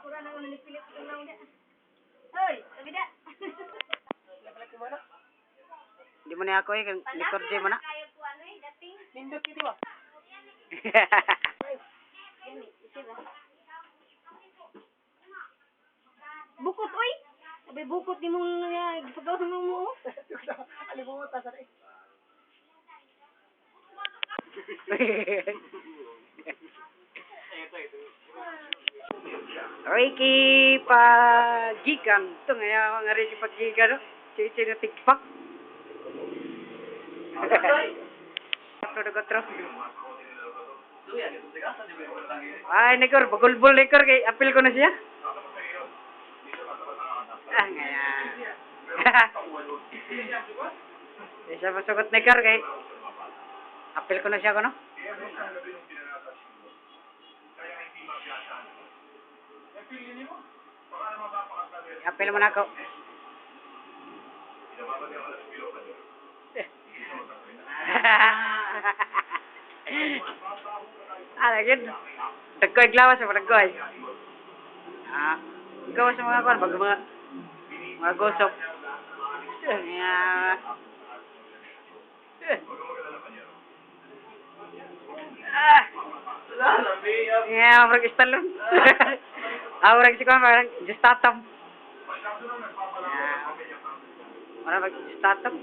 Kurang nang nilipilit ko lang dia. Hoy, sabi dia. Di mo na ako eh, likod di mo na. Kayo ko ano eh, dating. Nindot gitu ba? Gani, isira. Bukot oy. Sabi bukot ni mong pagaw sa mo. Alimutan sa rin. Ricky Pagigan. Ito nga mga Ricky Pagigan. No? Cici na tikpak. Ay, Nikor. Bagulbol Nikor. Kay apil ko na siya. Ah, ngaya. Di siya masugot Nikor. Kay apil ko na siya ko, no? Apil mo na ako. Lagi. Dagkoy glawas sa dagkoy. Gawas sa mga kwan. Pag mga gosok. Marag istalon. Marag si kwan. Marag just tatam. Marag just tatam.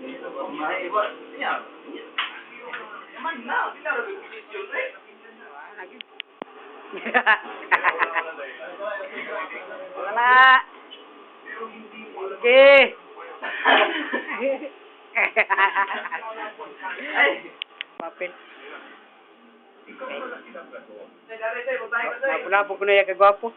Wala. Okay. Papel. Napulapog ko na yung kagwapo.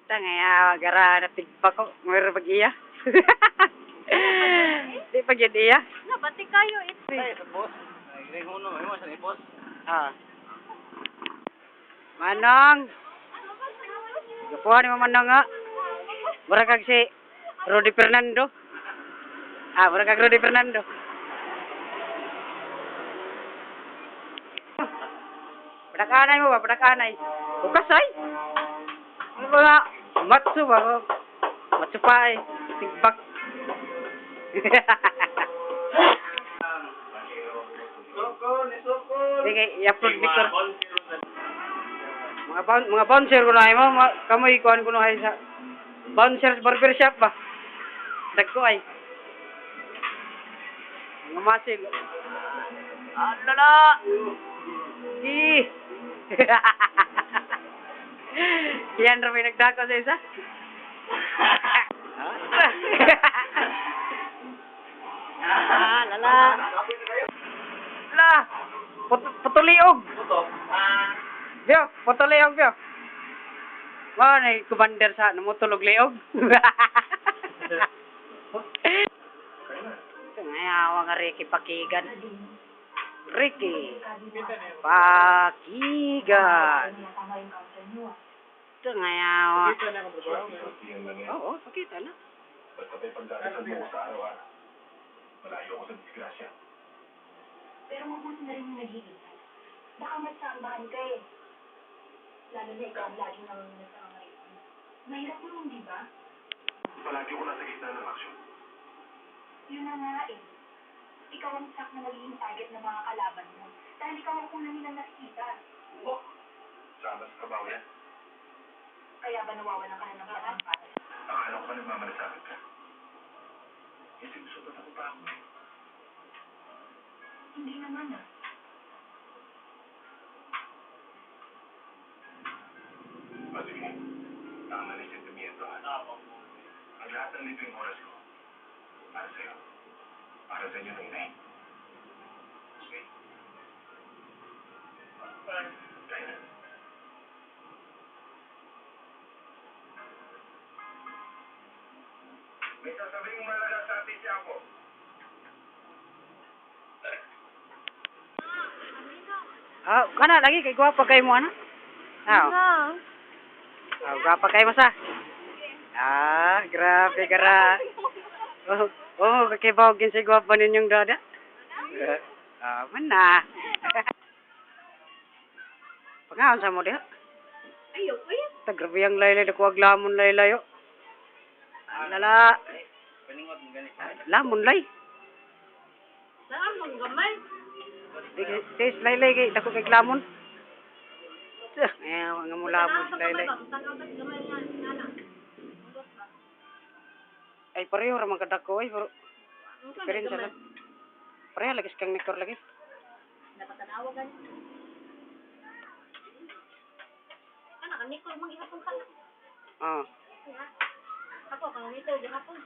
Tangaya, gara na tigpa ko. Mayroon pag-iya. Di pag yun iya. Nabati kayo ito. Ay, sa boss. Ay, uno. Ay, mo sa ni boss. Manong. Gapuha ni Manong nga. Mura kag si Rudy Fernando. Mura kag Rudy Fernando. Padakanay mo ba? Padakanay. Bukas ay. Ano ba nga? Matsu ba? Matsu pa eh. Tigbak. Sige, i-upload Victor. Mga bouncer ko na mo. Kamu ikuan ko na sa bouncer barbershop ba? Dagko ay. Mga masil. Alala! Di! Yan rin may nagdako sa isa. Lala. La. Putuliog. Biyo, putuliog biyo. Wow, na kubander sa namutulog liog. Ngayawa nga Ricky Pagigan. Ricky Pagigan. Ito ngayawa. Oo, pakita na. Basta may pagdadasal mo sa araw-araw. Malayo ko sa disgrasya. Pero mabuti na rin yung nag-iingat. Baka masambahan ka eh. Lalo na ikaw ang laging nangungunan sa mga ito. Mahirap naman, di ba? Palagi ko nasa gitna ng aksyon. Yun na nga eh. Ikaw ang sak na magiging target ng mga kalaban mo. Dahil ikaw ang una nilang nakikita. Oo. Sama sa trabaho yan. Kaya ba nawawalan ka na ng parang para? Akala ko pa nagmamalasakit ka. Kasi gusto pa ako pa ako. Hindi naman ah. Pati mo, tama na yung sentimiento ha. Ang lahat ng libreng oras ko, para sa'yo. Para sa inyo ng inay. Okay? Kaya na. May sasabihin malaga sa atin siya ako. Ah, kana lagi kay gwapa kay mo ana. Ah, gwapa kay mo sa. Ah, grabe gara. Kakibaw gin si gwapa ninyong dada. Mana. Pangaon sa mo diha? Ayo, uy. Tagrabe ang laylay dako aglamon laylay yo. Lala, Paningot mo ganit. lamon lay. Saan mong gamay? Tis laylay kay dako kay glamon. Nga mo lamon si laylay. Tanaw ta gamay niya, nana. Ay pareho ra man kadako ay pero diferensya lang. Pareho lagi kang nektor lagi. Dapat tanawa gani. Kana kaniko mong gihapon ka. Ah. Ako kang nito gihapon.